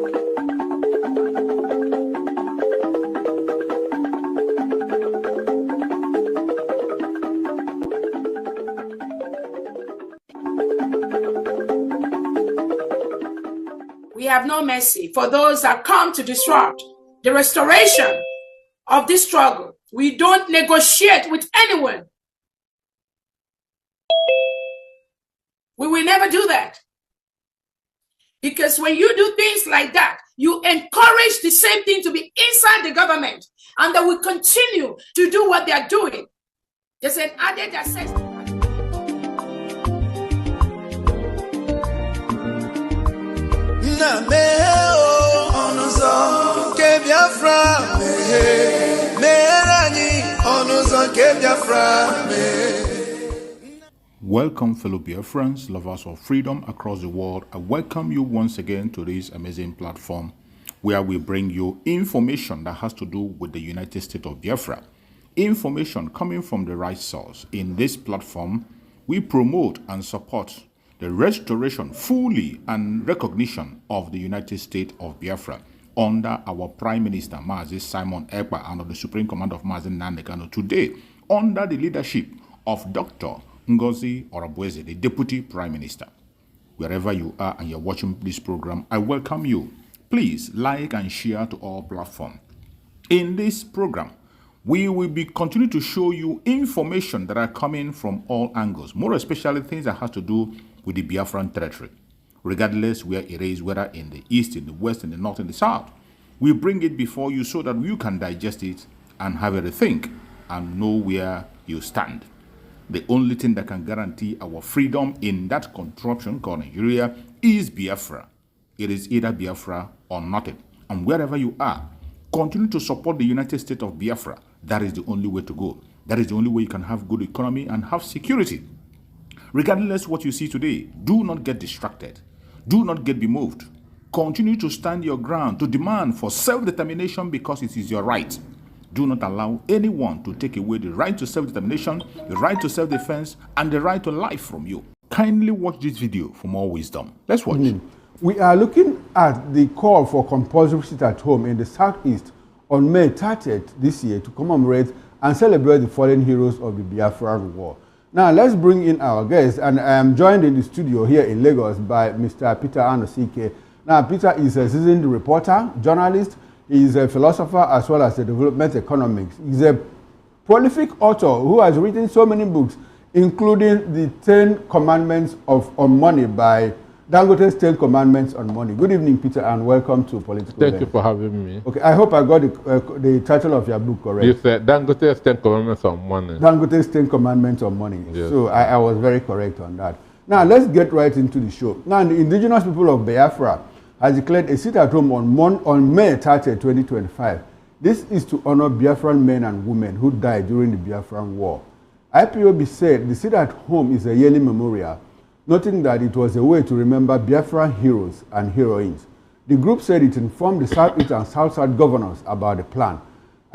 We have no mercy for those that come to disrupt the restoration of this struggle. We don't negotiate with anyone. We will never do that. Because when you do things like that, you encourage the same thing to be inside the government, and they will continue to do what they are doing. There's an added access to that. Welcome, fellow Biafrans, lovers of freedom across the world. I welcome you once again to this amazing platform where we bring you information that has to do with the United States of Biafra. Information coming from the right source. In this platform, we promote and support the restoration fully and recognition of the United States of Biafra under our Prime Minister, Mazi Simon Ekpa, and of the Supreme Commander of Mazi Nnamdi Kanu. Today, under the leadership of Dr. Ngozi Orabweze, the Deputy Prime Minister. Wherever you are and you're watching this program, I welcome you. Please like and share to all platforms. In this program, we will be continue to show you information that are coming from all angles, more especially things that has to do with the Biafran territory, regardless where it is, whether in the east, in the west, in the north, in the south. We bring it before you so that you can digest it and have a rethink and know where you stand. The only thing that can guarantee our freedom in that contraption called Nigeria is Biafra. It is either Biafra or nothing. And wherever you are, continue to support the United States of Biafra. That is the only way to go. That is the only way you can have good economy and have security. Regardless what you see today, do not get distracted. Do not get bemoved. Continue to stand your ground, to demand for self-determination because it is your right. Do not allow anyone to take away the right to self-determination, the right to self-defense, and the right to life from you. Kindly watch this video for more wisdom. Let's watch. We are looking at the call for compulsory sit-at-home in the Southeast on May 30th this year to commemorate and celebrate the fallen heroes of the Biafran War. Now, let's bring in our guest, and I am joined in the studio here in Lagos by Mr. Peter Anosike. Now, Peter is a seasoned reporter, journalist. He is a philosopher as well as a development economist. He's a prolific author who has written so many books, including the 10 Commandments on Money by Dangote's 10 Commandments on Money. Good evening, Peter, and welcome to Political Thank you for having me. Okay, I hope I got the title of your book correct. You said Dangote's 10 Commandments on Money. Dangote's 10 Commandments on Money. Yes. So I was very correct on that. Now, let's get right into the show. Now, the indigenous people of Biafra has declared a sit-at-home on May 30, 2025. This is to honor Biafran men and women who died during the Biafran War. IPOB said the sit-at-home is a yearly memorial, noting that it was a way to remember Biafran heroes and heroines. The group said it informed the Southeast and South-South governors about the plan.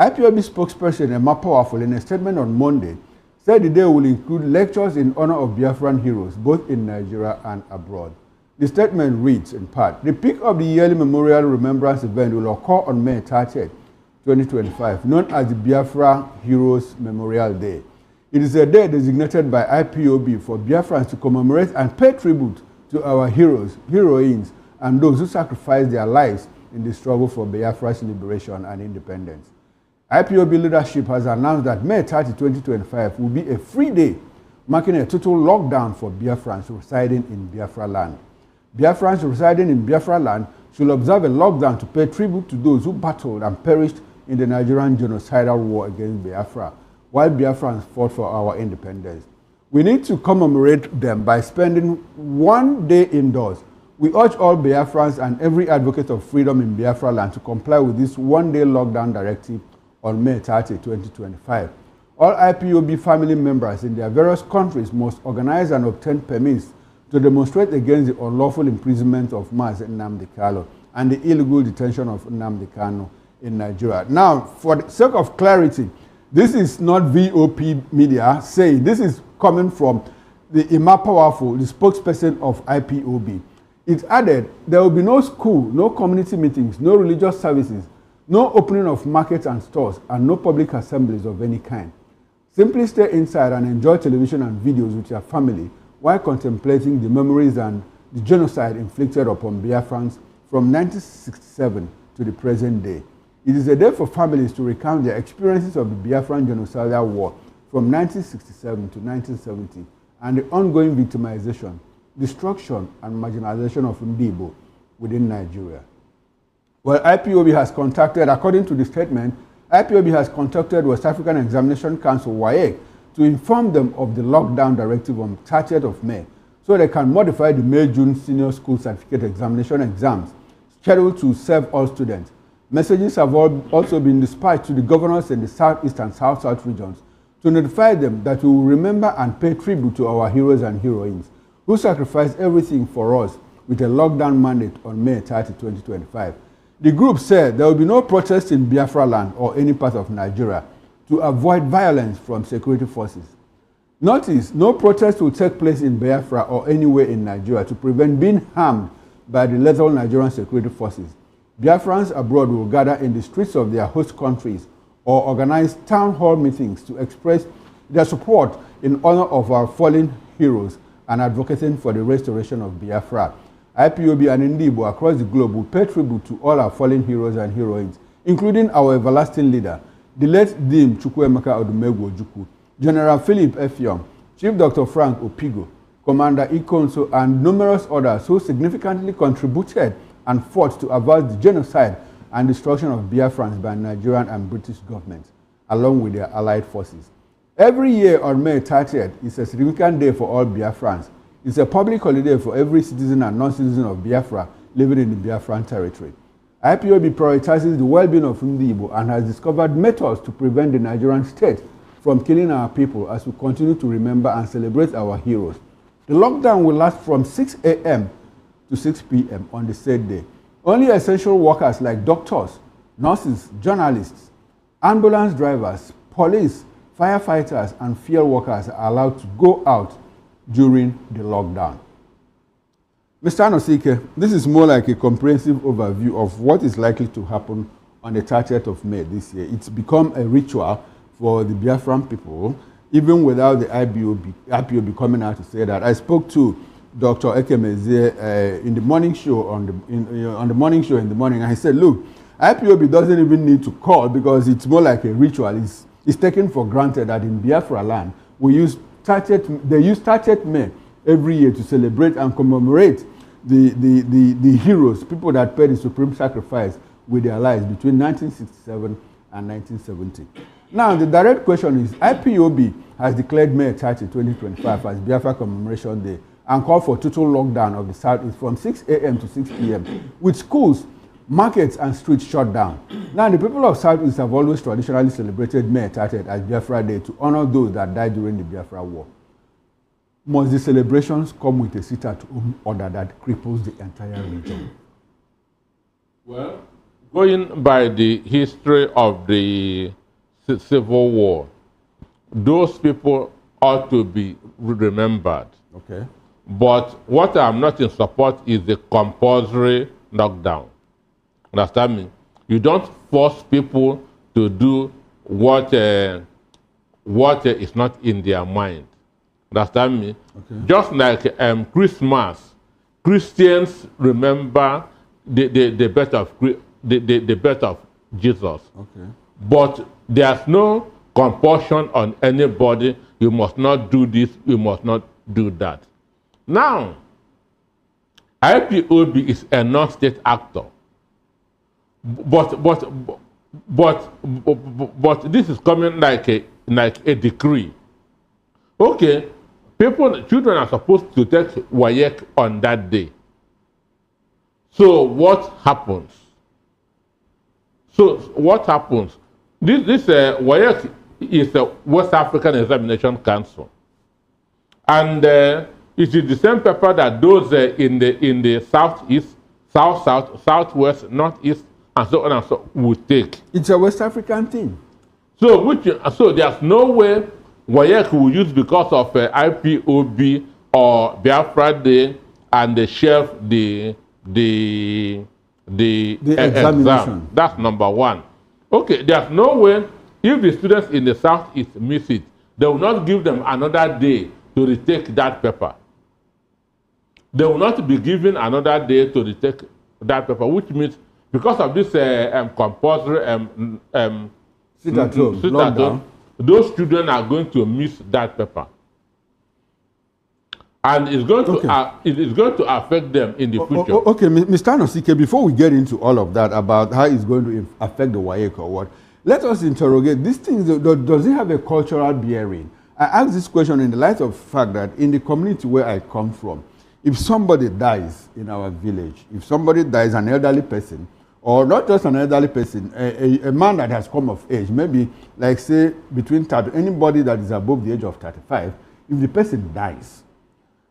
IPOB spokesperson Emma Powerful, in a statement on Monday, said the day will include lectures in honor of Biafran heroes, both in Nigeria and abroad. The statement reads, in part, the peak of the yearly memorial remembrance event will occur on May 30, 2025, known as the Biafra Heroes Memorial Day. It is a day designated by IPOB for Biafrans to commemorate and pay tribute to our heroes, heroines, and those who sacrificed their lives in the struggle for Biafra's liberation and independence. IPOB leadership has announced that May 30, 2025 will be a free day, marking a total lockdown for Biafrans residing in Biafra land. Biafrans residing in Biafra land should observe a lockdown to pay tribute to those who battled and perished in the Nigerian genocidal war against Biafra, while Biafrans fought for our independence. We need to commemorate them by spending one day indoors. We urge all Biafrans and every advocate of freedom in Biafra land to comply with this one-day lockdown directive on May 30, 2025. All IPOB family members in their various countries must organize and obtain permits to demonstrate against the unlawful imprisonment of Mazi Nnamdi Kanu and the illegal detention of Nnamdi Kanu in Nigeria. Now, for the sake of clarity, this is not VOP media saying, this is coming from the Emma Powerful, the spokesperson of IPOB. It added, there will be no school, no community meetings, no religious services, no opening of markets and stores, and no public assemblies of any kind. Simply stay inside and enjoy television and videos with your family while contemplating the memories and the genocide inflicted upon Biafrans from 1967 to the present day. It is a day for families to recount their experiences of the Biafran genocidal war from 1967 to 1970 and the ongoing victimization, destruction, and marginalization of Ndibo within Nigeria. Well, IPOB has contacted, according to the statement, IPOB has contacted West African Examination Council, WAEC, to inform them of the lockdown directive on 30th of May, so they can modify the May-June senior school certificate examination exams scheduled to serve all students. Messages have also been dispatched to the governors in the Southeast and South-South regions to notify them that we will remember and pay tribute to our heroes and heroines who sacrificed everything for us with a lockdown mandate on May 30, 2025. The group said there will be no protest in Biafra land or any part of Nigeria to avoid violence from security forces. Notice, no protest will take place in Biafra or anywhere in Nigeria to prevent being harmed by the lethal Nigerian security forces. Biafrans abroad will gather in the streets of their host countries or organize town hall meetings to express their support in honor of our fallen heroes and advocating for the restoration of Biafra. IPOB and Ndibo across the globe will pay tribute to all our fallen heroes and heroines, including our everlasting leader, the late Dim Chukwuemeka Odumegwu Ojukwu, General Philip F. Young, Chief Dr. Frank Opigo, Commander Ikonso, and numerous others who significantly contributed and fought to avert the genocide and destruction of Biafrans by Nigerian and British governments, along with their allied forces. Every year on May 30th is a significant day for all Biafrans. It's a public holiday for every citizen and non-citizen of Biafra living in the Biafran territory. IPOB prioritizes the well-being of Ndibo and has discovered methods to prevent the Nigerian state from killing our people as we continue to remember and celebrate our heroes. The lockdown will last from 6 a.m. to 6 p.m. on the said day. Only essential workers like doctors, nurses, journalists, ambulance drivers, police, firefighters, and field workers are allowed to go out during the lockdown. Mr. Anosike, this is more like a comprehensive overview of what is likely to happen on the 30th of May this year. It's become a ritual for the Biafran people, even without the IPOB coming out to say that. I spoke to Dr. Ekemeze in the morning show on the morning show in the morning, and he said, look, IPOB doesn't even need to call because it's more like a ritual. It's taken for granted that in Biafra land, they use 30th May every year to celebrate and commemorate the heroes, people that paid the supreme sacrifice with their lives between 1967 and 1970. Now, the direct question is, IPOB has declared May 30, 2025 as Biafra Commemoration Day and called for total lockdown of the Southeast from 6 a.m. to 6 p.m. with schools, markets, and streets shut down. Now, the people of Southeast have always traditionally celebrated May 30 as Biafra Day to honor those that died during the Biafra War. Must the celebrations come with a sit-at-home order that cripples the entire region? Well, going by the history of the Civil War, those people ought to be remembered. Okay. But what I'm not in support is the compulsory lockdown. Understand me? You don't force people to do what is not in their mind. Understand me? Okay. Just like Christmas, Christians remember the birth of Jesus. Okay. But there's no compulsion on anybody. You must not do this. You must not do that. Now, IPOB is a non-state actor. But this is coming like a decree. Okay, children are supposed to take WAEC on that day. So what happens? This WAEC is a West African Examination Council, and it is the same paper that those in the southeast, south, southwest, northeast, and so on and so would take. It's a West African thing. So there's no way WAEC will use because of IPOB or Biafra Day and they shelve the exam. That's number one. Okay, there's no way, if the students in the Southeast miss it, they will not give them another day to retake that paper. They will not be given another day to retake that paper, which means because of this compulsory sit at home, those children are going to miss that paper. And it's going to it is going to affect them in the future. Okay, Mr. Anosike, before we get into all of that about how it's going to affect the WAEC or what, let us interrogate these things. Does it have a cultural bearing? I ask this question in the light of the fact that in the community where I come from, if somebody dies in our village, if somebody dies, an elderly person, or not just an elderly person, a man that has come of age, maybe like say between 30, anybody that is above the age of 35, if the person dies.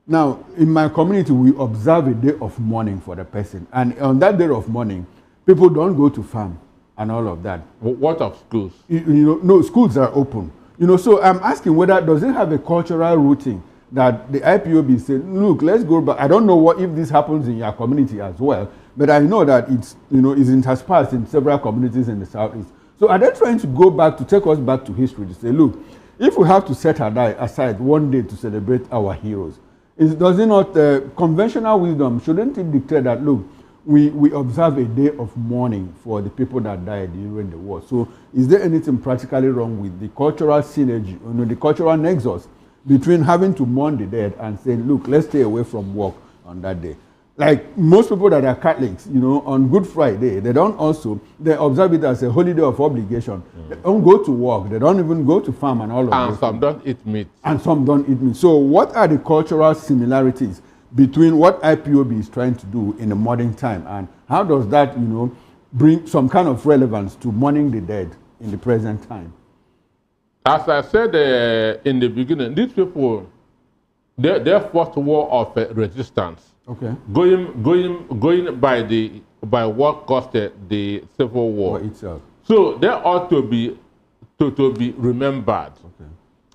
Now, in my community, we observe a day of mourning for the person. And on that day of mourning, people don't go to farm and all of that. What of schools? No, schools are open. So I'm asking whether, does it have a cultural rooting that the IPOB said, look, let's go back. I don't know if this happens in your community as well, but I know that it's interspersed in several communities in the Southeast. So are they trying to go back, to take us back to history, to say, look, if we have to set aside one day to celebrate our heroes, does it not, conventional wisdom, shouldn't it dictate that, look, we observe a day of mourning for the people that died during the war? So is there anything practically wrong with the cultural synergy, the cultural nexus between having to mourn the dead and saying, look, let's stay away from work on that day? Like most people that are Catholics, on Good Friday, they observe it as a holiday of obligation. They don't go to work. They don't even go to farm and all of that. And some don't eat meat. And some don't eat meat. So what are the cultural similarities between what IPOB is trying to do in the modern time, and how does that, bring some kind of relevance to mourning the dead in the present time? As I said in the beginning, these people, their first war of resistance, okay, going by what caused the Civil War itself. So they ought to be remembered. Okay.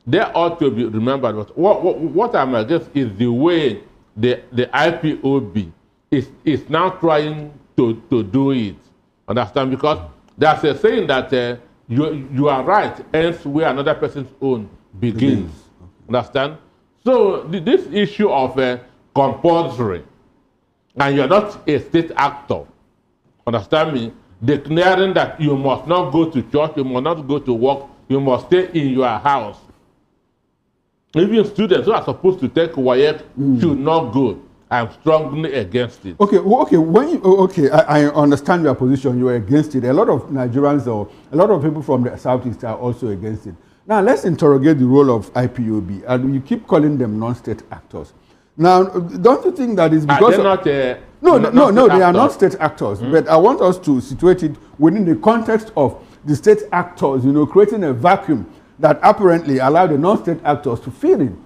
They ought to be remembered. But what I'm against is the way the IPOB is now trying to do it. Understand? Because there's a saying that you are right, ends where another person's own begins. Okay. Understand? So this issue of compulsory, and you're not a state actor, understand me, declaring that you must not go to church, you must not go to work, you must stay in your house. Even students who are supposed to take WAEC should not go. I'm strongly against it. Okay, I understand your position. You are against it. A lot of Nigerians or a lot of people from the Southeast are also against it. Now, let's interrogate the role of IPOB. And you keep calling them non-state actors. Now, don't you think that is because No, they are not state actors. But I want us to situate it within the context of the state actors, creating a vacuum that apparently allow the non-state actors to fill in,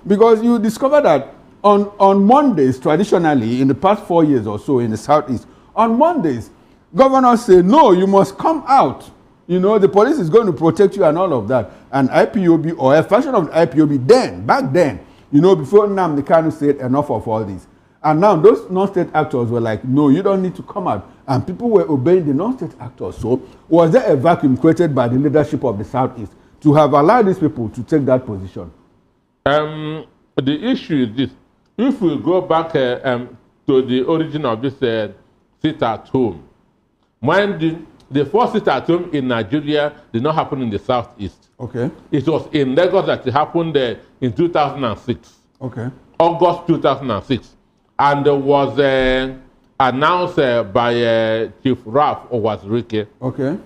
because you discover that on Mondays, traditionally, in the past 4 years or so in the Southeast, on Mondays, governors say, no, you must come out. The police is going to protect you and all of that. And IPOB, or a version of the IPOB back then, before Nnamdi Kanu said enough of all this. And now those non-state actors were like, no, you don't need to come out. And people were obeying the non-state actors. So was there a vacuum created by the leadership of the Southeast to have allowed these people to take that position? The issue is this. If we go back to the origin of this sit at home, mind you, the first sit at home in Nigeria did not happen in the Southeast. Okay. It was in Lagos that it happened in 2006. Okay. August 2006. And it was announced by Chief Ralph Owazirike. Okay.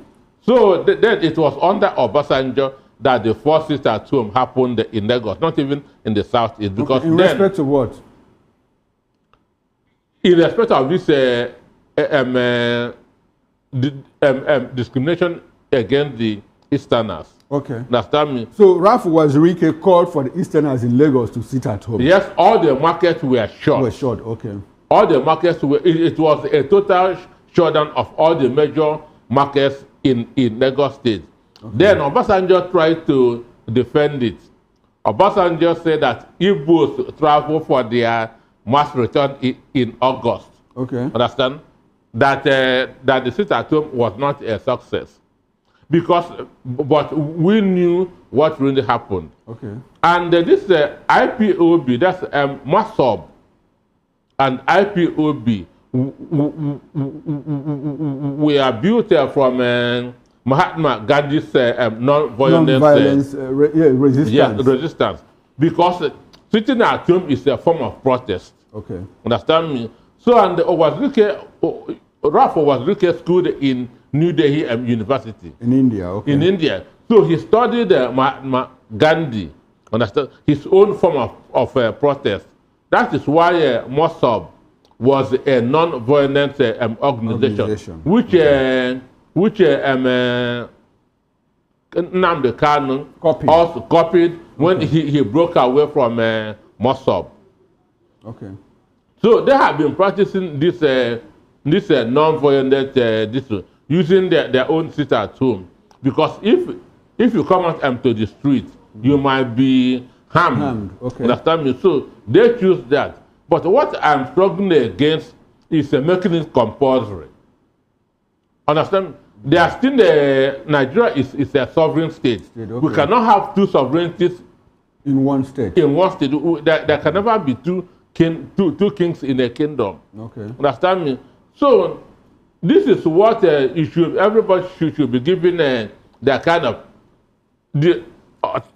So then it was under Obasanjo that the first sit at home happened in Lagos, not even in the Southeast. Because in respect to what? In respect of this discrimination against the Easterners. Okay. Understand me? So Ralph Owazirike called for the Easterners in Lagos to sit at home. Yes, all the markets were shut. Okay. All the markets were, it was a total shutdown of all the major markets in Lagos State. Okay. Then Obasanjo tried to defend it. Obasanjo said that Igbos travel for their must return in August. Okay. Understand? That the sit at home was not a success. But we knew what really happened. Okay. And this IPOB, that's MASOB and IPOB, we are built from Mahatma Gandhi's non-violence resistance. Yeah, resistance. Because sitting at home is a form of protest. Okay. Understand me? So, and Rafa was schooled in New Delhi University. In India, okay. In India. So he studied Mahatma Gandhi, understand, his own form of protest. That is why MOSOB was a non-violent organization, which Nnamdi Kanu also copied when he broke away from MOSOB. Okay. So they have been practicing this non-violent using their own sit at home, because if you come out to the street, you might be harmed. Okay. Understand me? So they choose that. But what I'm struggling against is making it compulsory. Understand? They are still Nigeria is a sovereign state. Okay. We cannot have two sovereignties in one state. In one state, there can never be two kings in a kingdom. Okay. Understand me? So this is what everybody should be given their kind of the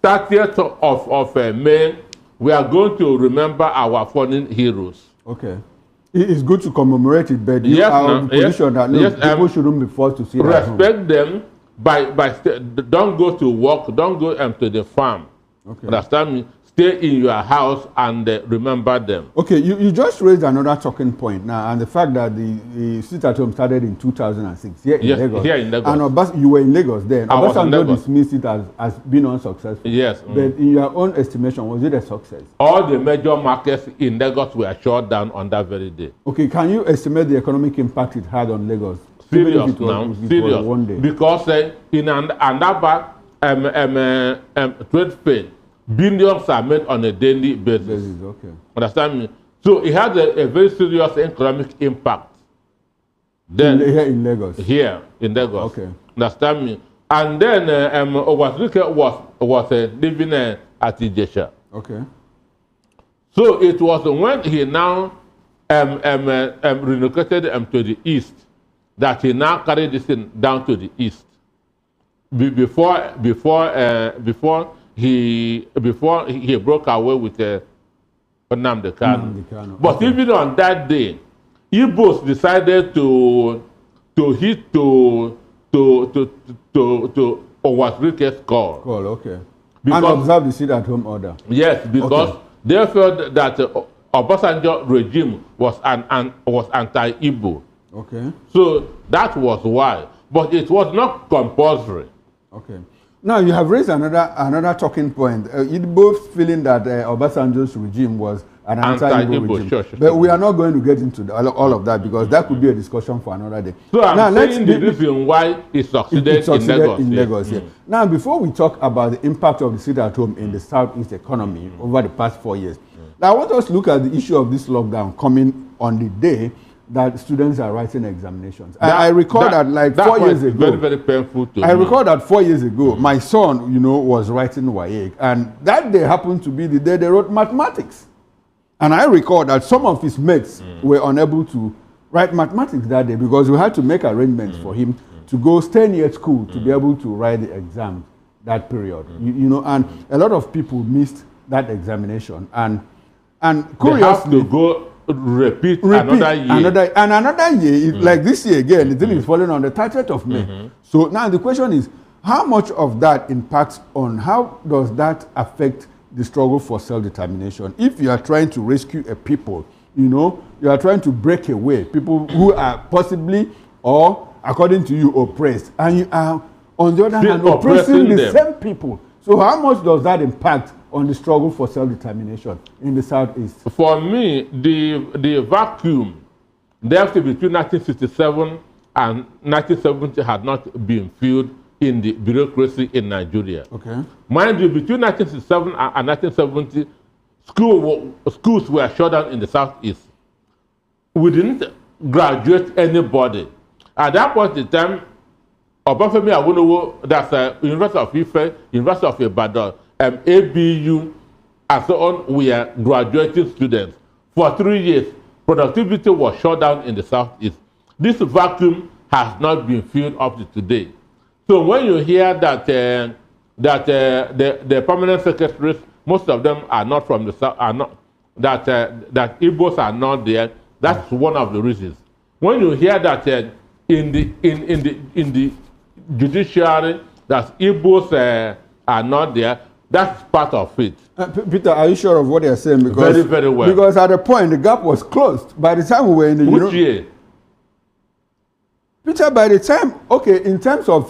30th of May. We are going to remember our fallen heroes. Okay. It's good to commemorate it, but you are in the position that people shouldn't be forced to see respect them don't go to work, don't go to the farm. Okay. Understand me? Stay in your house and remember them. Okay, you just raised another talking point now, and the fact that the sit at home started in 2006 here in Lagos. Here in Lagos. And you were in Lagos then. Obasanjo dismissed it as being unsuccessful. Yes. But in your own estimation, was it a success? All the major markets in Lagos were shut down on that very day. Okay, can you estimate the economic impact it had on Lagos? Serious now, serious. One day? Because in Andaba trade fair, billions are made on a daily basis. Okay. Understand me? So it has a very serious economic impact. Then here in Lagos. Here in Lagos. Okay. Understand me? And then Owasuke was living at Ijesha. Okay. So it was when he now relocated to the east that he now carried this thing down to the east. Before he broke away with Nnamdi Kanu. But even on that day, Igbos decided to hit to Owasuke's call. Okay. And observe the sit-at-home order. Yes, because they felt that Obasanjo regime was anti-Igbo. Okay. So that was why. But it was not compulsory. Okay. Now, you have raised another talking point. Igbo feeling that Obasanjo's regime was an anti-Igbo regime. Sure. But we are not going to get into all of that because that could be a discussion for another day. So I'm saying the reason why it succeeded in Lagos. Yeah. Now, before we talk about the impact of the sit-at-home in the Southeast economy over the past 4 years, now I want us to look at the issue of this lockdown coming on the day that students are writing examinations. I recall that 4 years ago. Very, very painful to me. I recall that 4 years ago, my son, was writing WAEC, and that day happened to be the day they wrote mathematics. And I recall that some of his mates were unable to write mathematics that day because we had to make arrangements for him to go stay near school to be able to write the exam that period. And a lot of people missed that examination. And curiously, they have to go repeat another year. Another year, like this year again, the thing is falling on the 30th of May. So now the question is, how much of that impacts on, how does that affect the struggle for self-determination? If you are trying to rescue a people, you are trying to break away people who are possibly, or according to you, oppressed, and you are, on the other hand, oppressing the same people. So how much does that impact on the struggle for self-determination in the Southeast? For me, the vacuum left between 1967 and 1970 had not been filled in the bureaucracy in Nigeria. Okay. Mind you, between 1967 and 1970, schools were shut down in the southeast. We didn't graduate anybody. At that point in time, Obafemi Awolowo, that's University of Ife, University of Ibadan, ABU, and so on, we are graduating students. For 3 years, productivity was shut down in the southeast. This vacuum has not been filled up to today. So when you hear that the permanent secretaries, most of them are not from the south, are not that Igbos are not there. That's one of the reasons. When you hear that in the judiciary that Igbos are not there, that's part of it. Peter, are you sure of what you're saying? Because, very, very well. Because at the point, the gap was closed. By the time we were in the... Which year? Peter, by the time... Okay, in terms of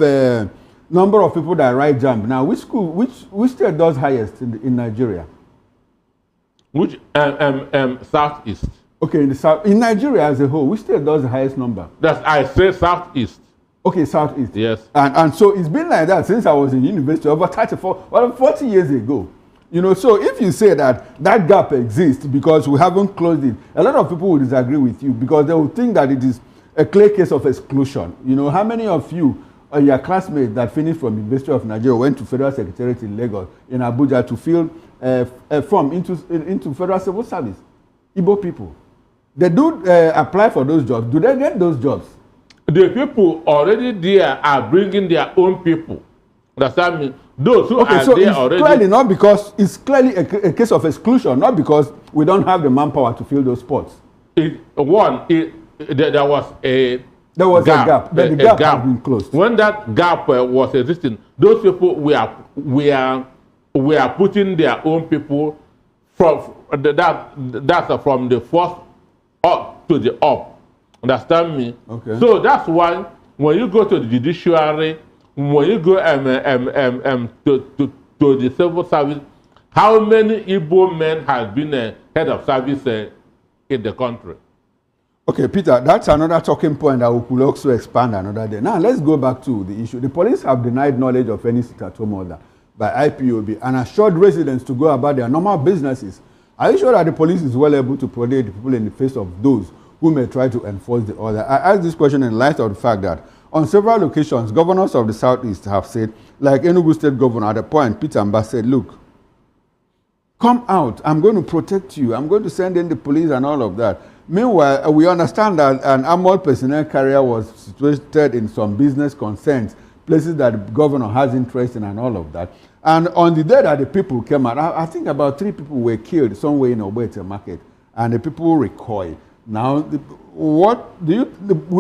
number of people that write JAMB, now, which school, which state does highest in Nigeria? Which? Southeast. Okay, in the south... In Nigeria as a whole, which state does the highest number? I say Southeast. Okay, Southeast. Yes. And so it's been like that since I was in university over 40 years ago. You know, so if you say that that gap exists because we haven't closed it, a lot of people will disagree with you because they will think that it is a clear case of exclusion. You know, how many of you or your classmates that finished from University of Nigeria went to Federal Secretariat in Lagos, in Abuja, to fill a form into Federal Civil Service? Igbo people. They do apply for those jobs. Do they get those jobs? The people already there are bringing their own people. Understand me? Those who are so there it's already. Clearly not because it's clearly a case of exclusion, not because we don't have the manpower to fill those spots. There was a gap. The gap has been closed. When that gap was existing, those people we are putting their own people from that's from the first up to the up. Understand me? Okay. So that's why when you go to the judiciary, when you go to the civil service, how many Igbo men have been head of service in the country? Okay, Peter, that's another talking point that we could also expand another day. Now, let's go back to the issue. The police have denied knowledge of any sit-at-home order by IPOB and assured residents to go about their normal businesses. Are you sure that the police is well able to protect the people in the face of those who may try to enforce the order? I ask this question in light of the fact that on several occasions, governors of the Southeast have said, like Enugu State Governor, at a point, Peter Mba said, look, come out, I'm going to protect you, I'm going to send in the police and all of that. Meanwhile, we understand that an armored personnel carrier was situated in some business concerns, places that the governor has interest in and all of that. And on the day that the people came out, I think about 3 people were killed somewhere in Ogbete Market, and the people recoiled. Now, the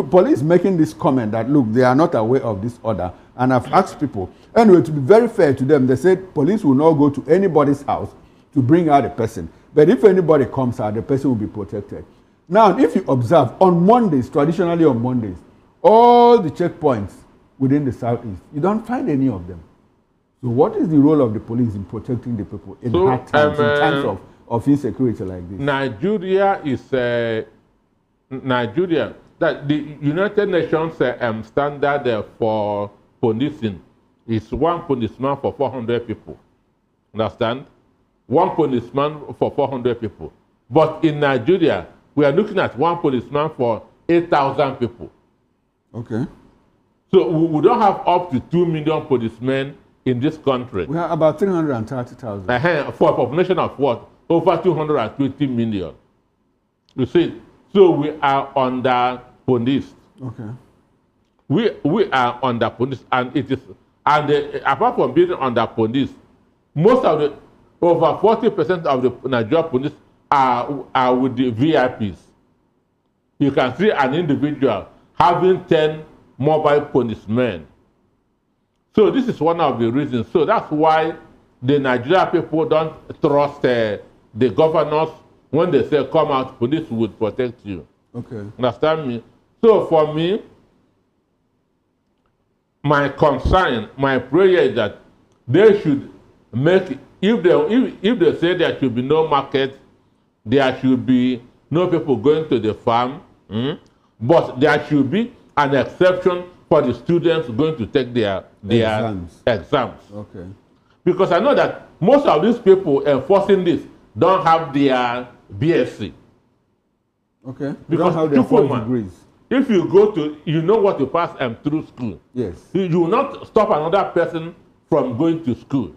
police making this comment that, look, they are not aware of this order, and I've asked people. Anyway, to be very fair to them, they said police will not go to anybody's house to bring out a person. But if anybody comes out, the person will be protected. Now, if you observe, on Mondays, traditionally on Mondays, all the checkpoints within the Southeast, you don't find any of them. So what is the role of the police in protecting the people in hard times, in times of insecurity like this? Nigeria is that the United Nations standard for policing is 1 policeman for 400 people. Understand? 1 policeman for 400 people. But in Nigeria, we are looking at 1 policeman for 8,000 people. Okay. So we don't have up to 2 million policemen in this country. We have about 330,000. For a population of what? Over 220 million. You see, so we are under police. Okay. We are under police, and it is, and apart from being under police, most of the over 40% of the Nigerian police are with the VIPs. You can see an individual having 10 mobile policemen. So this is one of the reasons. So that's why the Nigerian people don't trust the governors when they say come out, police will protect you. Okay. Understand me? So for me, my concern, my prayer is that they should make, if they say there should be no market, there should be no people going to the farm, but there should be an exception for the students going to take their exams. Okay. Because I know that most of these people enforcing this, don't have their BSc. Okay. They Because don't have their Chukwuma, 4 degrees. if you go to, you know what you pass through school. Yes. You will not stop another person from going to school.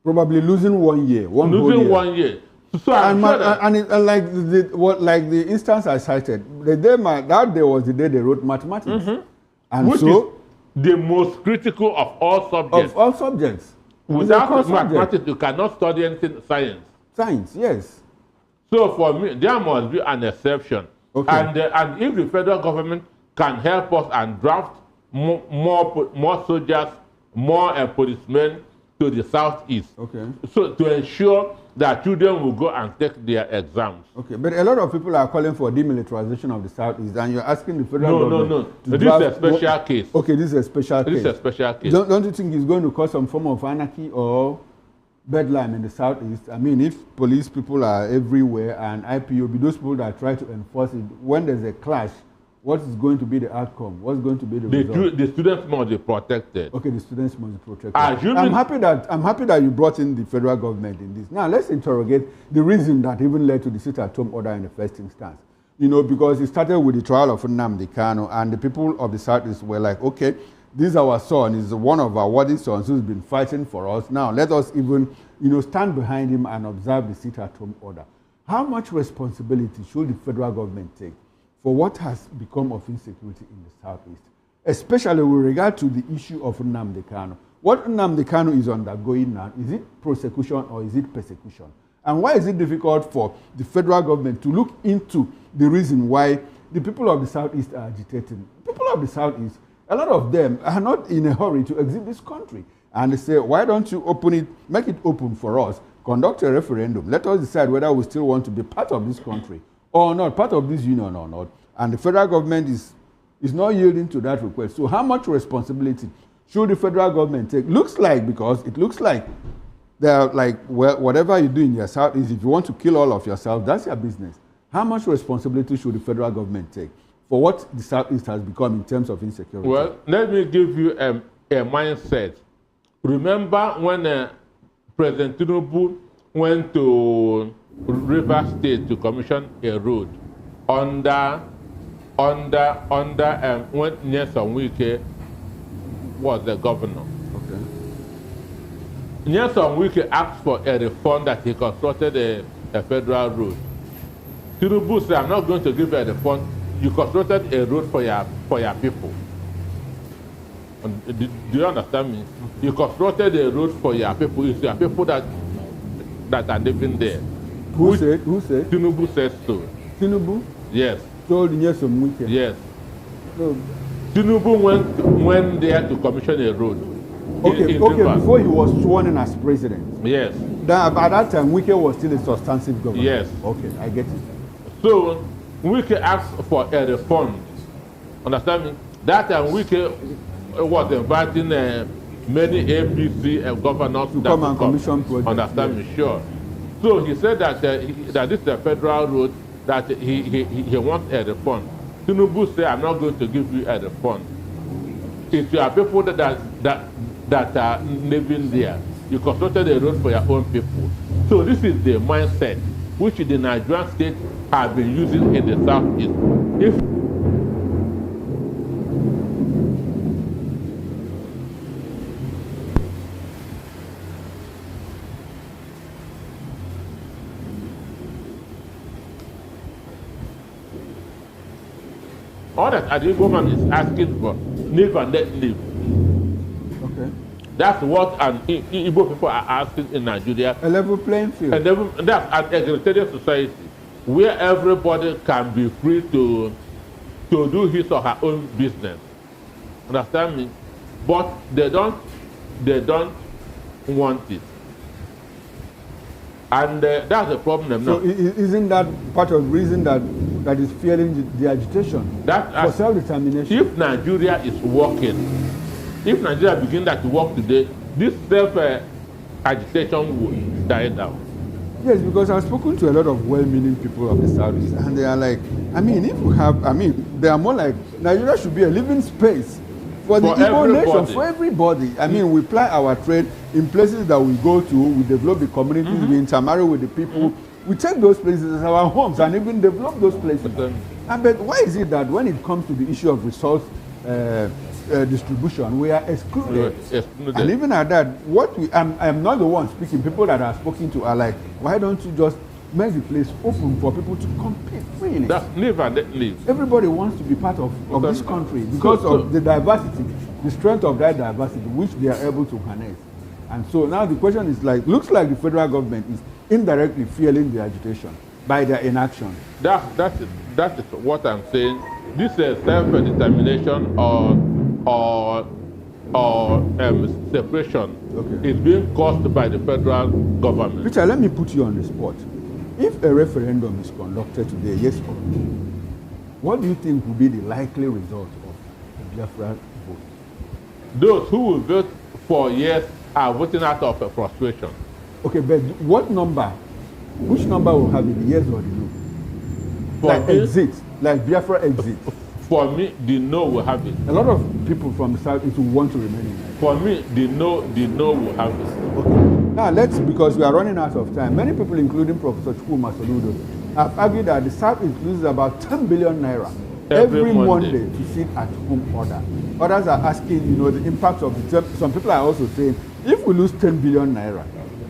Probably losing 1 year, whole Losing year. 1 year. So I'm sure that, like the instance I cited, that day was the day they wrote mathematics, and which so is the most critical of all subjects. of all subjects. Without It's a core mathematics, subject. you cannot study anything science. Science, yes. So for me, there must be an exception. Okay. And if the federal government can help us and draft more soldiers, more policemen to the southeast, Okay. so to ensure that children will go and take their exams. Okay, but a lot of people are calling for demilitarization of the southeast, and you're asking the federal government. No. to This draft is a special case. Okay, this is a special case. This is a special case. Don't you think it's going to cause some form of anarchy or bedlam in the southeast? I mean, if police people are everywhere and IPOB, those people that try to enforce it, when there's a clash, what is going to be the outcome? What's going to be the result? The students must be protected. Okay, the students must be protected. Assuming- I'm happy that you brought in the federal government in this. Now let's interrogate the reason that even led to the sit-at-home order in the first instance. You know, because it started with the trial of Nnamdi Kanu, and the people of the southeast were like, okay, this is our son, is one of our worthy sons who's been fighting for us. Now let us even, stand behind him and observe the sit-at-home order. How much responsibility should the federal government take for what has become of insecurity in the southeast, especially with regard to the issue of Nnamdi Kanu? What Nnamdi Kanu is undergoing now, is it prosecution or is it persecution? And why is it difficult for the federal government to look into the reason why the people of the southeast are agitating? People of the southeast, a lot of them are not in a hurry to exit this country. And they say, why don't you make it open for us, conduct a referendum, let us decide whether we still want to be part of this country or not, part of this union or not. And the federal government is not yielding to that request. So how much responsibility should the federal government take? It looks like they're like, well, whatever you do in your southeast, if you want to kill all of yourself, that's your business. How much responsibility should the federal government take for what the southeast has become in terms of insecurity? Well, let me give you a mindset. Remember when President Tinubu went to River State to commission a road under when Nyesom Wike was the governor. Okay. Nyesom Wike asked for a refund that he constructed a federal road. Tinubu said, I'm not going to give you a refund. You constructed a road for your people. Do you understand me? Okay. You constructed a road for your people. It's your people that are living there. Who said? Tinubu said so. Tinubu? Yes. Told Nyesom Wike? Yes. So, Tinubu went there to commission a road. Okay, before he was sworn in as president. Yes. At that time, Wike was still a substantive governor. Yes. Okay, I get it. So, Wike asked for a refund. Understand me? That time, Wike was inviting many APC governors to come and commission projects. Understand me? Sure. So he said that that this is a federal road, that he wants a refund. Tinubu said, I'm not going to give you a refund. It's your people that are living there. You constructed a road for your own people. So this is the mindset which the Nigerian state have been using in the southeast. All that Adigo man is asking for, live and let live. Okay. That's what Igbo people are asking in Nigeria. A level playing field. That's an egalitarian society where everybody can be free to do his or her own business. Understand me? But they don't want it. And that's the problem now. So isn't that part of the reason that is fueling the agitation for self-determination? If Nigeria is working, if Nigeria begins to work today, this self-agitation will die down. Yes, because I've spoken to a lot of well-meaning people of the Southeast, and they are like, they are more like, Nigeria should be a living space For the Igbo nation, everybody. for everybody. I mean, we ply our trade in places that we go to, we develop the communities, we intermarry with the people. We take those places as our homes and even develop those places. But why is it that when it comes to the issue of resource distribution, we are excluded? And even at that, I'm not the one speaking. People that are spoken to are like, why don't you just make the place open for people to compete freely? Live and let live. Everybody wants to be part of this country because of the diversity, the strength of that diversity, which they are able to harness. And so now the question is like, looks like the federal government is indirectly fueling the agitation by their inaction. That is what I'm saying. This self-determination or separation is being caused by the federal government. Richard, let me put you on the spot. If a referendum is conducted today, yes or no, what do you think will be the likely result of the Biafra vote? Those who will vote for yes are voting out of frustration. Okay, but what number? Which number will have it, the yes or the no? Like exit, like Biafra exit. For me, the no will have it. A lot of people from the south will want to remain in Nigeria. For me, the no will have it. Okay. Now because we are running out of time, many people, including Professor Chukwu Masoludo, have argued that the South loses about 10 billion naira every Monday to sit at home order. Others are asking, the impact of the term. Some people are also saying, if we lose 10 billion naira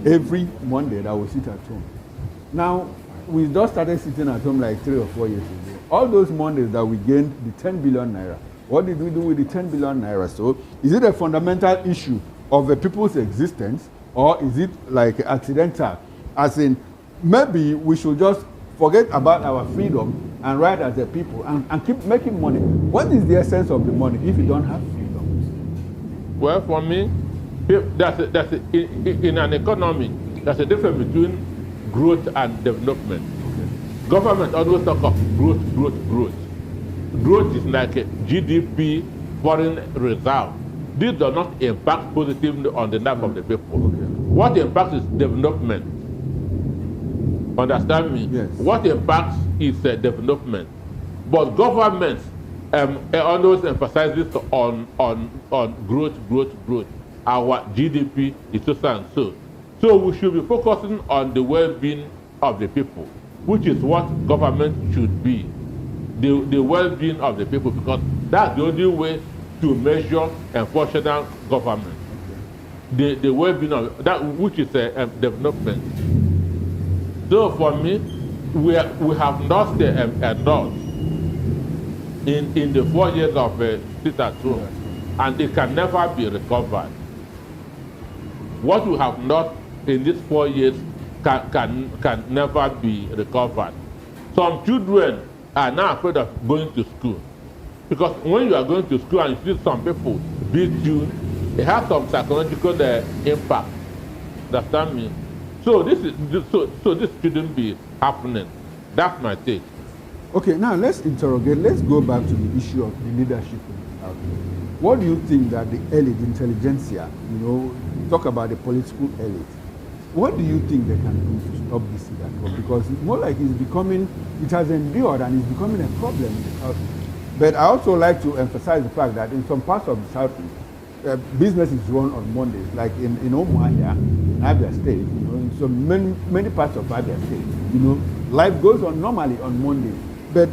every Monday that we sit at home. Now, we just started sitting at home like 3 or 4 years ago. All those Mondays that we gained the 10 billion naira, what did we do with the 10 billion naira? So, is it a fundamental issue of a people's existence, or is it like accidental? As in, maybe we should just forget about our freedom and ride as a people and keep making money. What is the essence of the money if you don't have freedom? Well, for me, in an economy, there's a difference between growth and development. Okay. Government always talk of growth. Growth is like a GDP, foreign reserve. This does not impact positively on the life of the people. Okay. What impacts is development. Understand me? Yes. What impacts is development. But governments always emphasizes on growth. Our GDP is so and so. So we should be focusing on the well-being of the people, which is what government should be. The well-being of the people, because that's the only way to measure and function government. The well-being of that, which is development. So for me, we have lost a lot in the 4 years of sit at home, and it can never be recovered. What we have lost in these 4 years can never be recovered. Some children are now afraid of going to school, because when you are going to school and you see some people beat you, it has some psychological impact. Understand me? So this shouldn't be happening. That's my take. Okay, now let's go back to the issue of the leadership in the South. What do you think that the elite, the intelligentsia, talk about the political elite, what do you think they can do to stop this situation? Because it's more like it has endured and it's becoming a problem in the South. But I also like to emphasize the fact that in some parts of the South, business is run on Mondays, like in Umuahia, in Abia State, in so many parts of Abia State, life goes on normally on Monday. But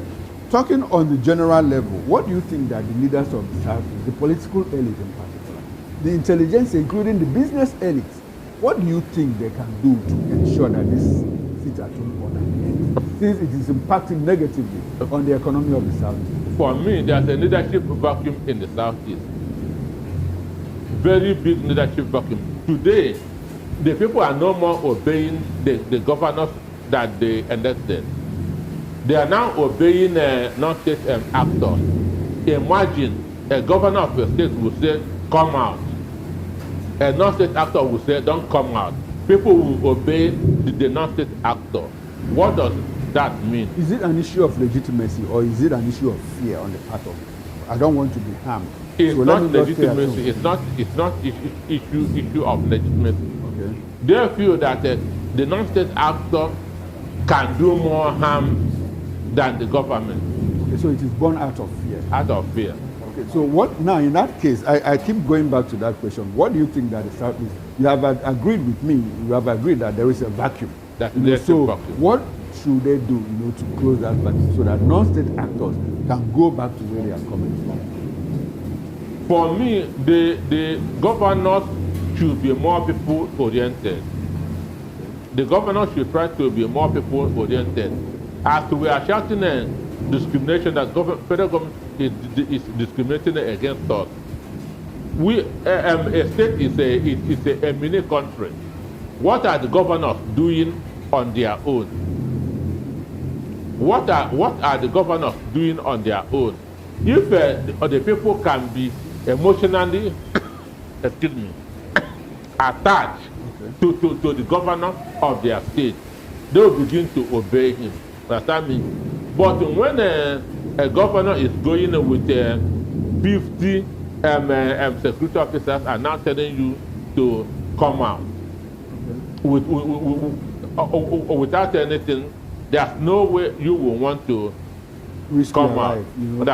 talking on the general level, what do you think that the leaders of the South, the political elite in particular, the intelligence, including the business elites, what do you think they can do to ensure that this sit-at-home order ends, since it is impacting negatively on the economy of the South? For me, there's a leadership vacuum in the Southeast. Very big leadership vacuum. Today, the people are no more obeying the governors that they elected. They are now obeying non-state actors. Imagine a governor of a state will say, come out. A non-state actor will say, don't come out. People will obey the non-state actor. What does that mean? Is it an issue of legitimacy, or is it an issue of fear on the part of, I don't want to be harmed? It's so not legitimacy. It's not issue of legitimacy. Okay. They feel that the non-state actor can do more harm than the government. Okay, so it is born out of fear. Out of fear. Okay. Okay, so what now in that case, I keep going back to that question. What do you think that the Southeast, you have agreed with me, you have agreed that there is a vacuum. So what should they do, to close that vacuum so that non-state actors can go back to where they are coming from? For me, the governors should be more people-oriented. The governors should try to be more people-oriented. As we are shouting discrimination, that federal government is discriminating against us. A state is a mini country. What are the governors doing on their own? What are the governors doing on their own? If the people can be emotionally, attached to the governor of their state, they will begin to obey him. Understand me? But when a governor is going with 50 security officers and now telling you to come out without anything, there's no way you will want to risk come your out. life.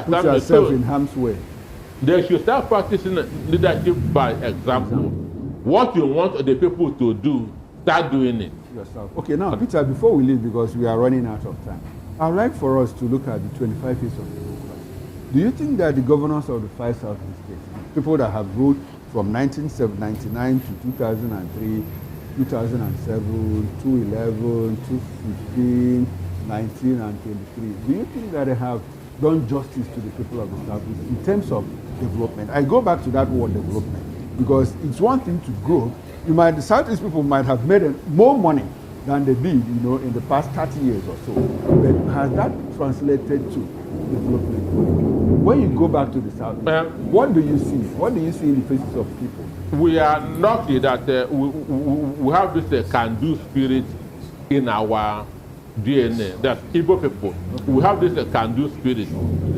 Put yourself in harm's way. They should start practicing leadership by example. What you want the people to do, start doing it yourself. Okay, now Peter, before we leave, because we are running out of time, I'd like for us to look at the 25 years of democracy. Do you think that the governors of the 5 Southeast states, people that have ruled from 1999 to 2003, 2007, 2011, 2015, 19 and 23, do you think that they have done justice to the people of the Southeast in terms of development? I go back to that word development because it's one thing to grow. The Southeast people might have made more money than they did, in the past 30 years or so. But has that translated to development? When you go back to the Southeast, what do you see? What do you see in the faces of people? We are lucky that we have this can-do spirit in our DNA. That's Igbo people. Okay. We have this can-do spirit.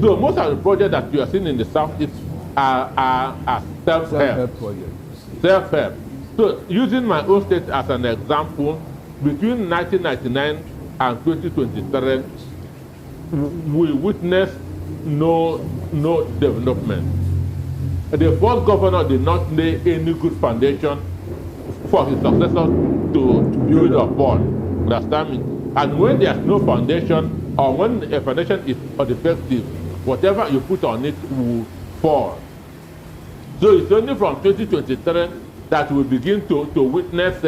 So most of the projects that you are seeing in the Southeast are self-help projects. Self-help. So using my own state as an example, between 1999 and 2023, we witnessed no development. The first governor did not lay any good foundation for his successors to build upon. Understand me? And when there's no foundation, or when a foundation is defective, whatever you put on it will fall. So it's only from 2023 that we begin to witness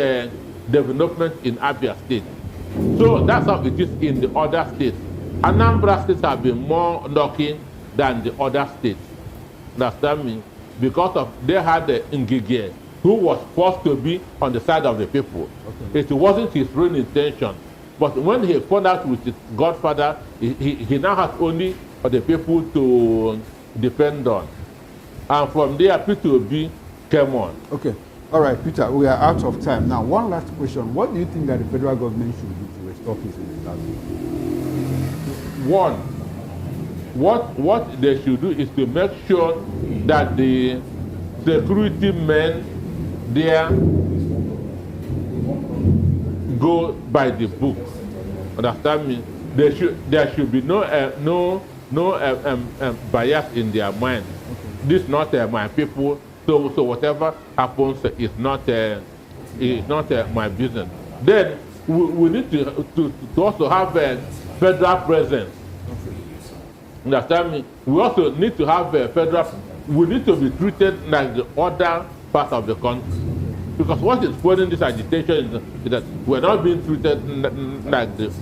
development in Abia State. So that's how it is in the other states. Anambra states have been more lucky than the other states. Understand me? Because they had the Ngige, who was forced to be on the side of the people. Okay. It wasn't his real intention. But when he found out with his godfather, he now has only the people to depend on. And from there, P2B came on. Okay. All right, Peter, we are out of time. Now, one last question. What do you think that the federal government should do to restore peace in the South? One, what they should do is to make sure that the security men there go by the book. Understand me? There should be no bias in their mind. Okay. This is not my people. So whatever happens is not my business. Then we need to also have a federal presence. Understand me? We also need to have a federal. We need to be treated like the other part of the country. Because what is fueling this agitation is that we're not being treated like the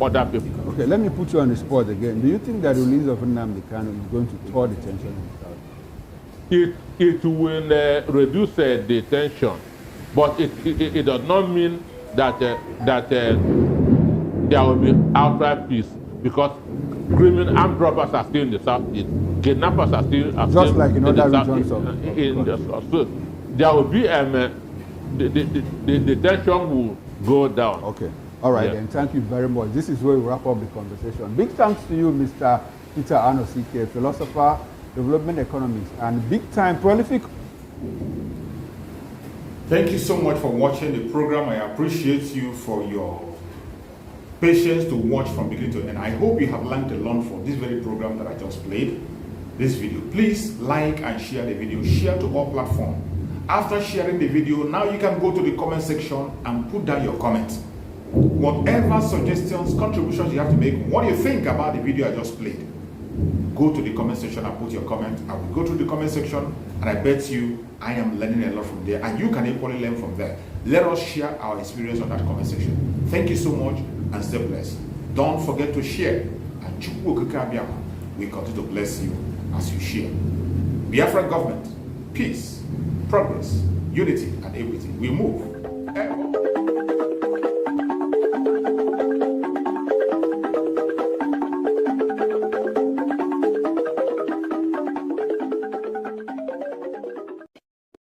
other people. Okay, let me put you on the spot again. Do you think that the release of Nnamdi Kanu is going to thaw the tension in the South? It will reduce the tension, but it does not mean that there will be outright peace, because armed robbers are still in the Southeast, kidnappers are still just like in other regions of so there will be the tension will go down. Okay, all right, then. Thank you very much. This is where we wrap up the conversation. Big thanks to you, Mr. Peter Anosike, philosopher, development economist, and big-time prolific. Thank you so much for watching the program. I appreciate you for your patience to watch from beginning to end. I hope you have learned a lot from this very program that I just played. this video. Please like and share the video. Share to all platforms. After sharing the video, now you can go to the comment section and put down your comments. Whatever suggestions, contributions you have to make, what do you think about the video I just played? Go to the comment section and put your comment. I will go through the comment section, and I bet you I am learning a lot from there, and you can equally learn from there. Let us share our experience on that comment section. Thank you so much, and stay blessed. Don't forget to share, and we continue to bless you as you share. Biafra government, peace, progress, unity, and equity. We move.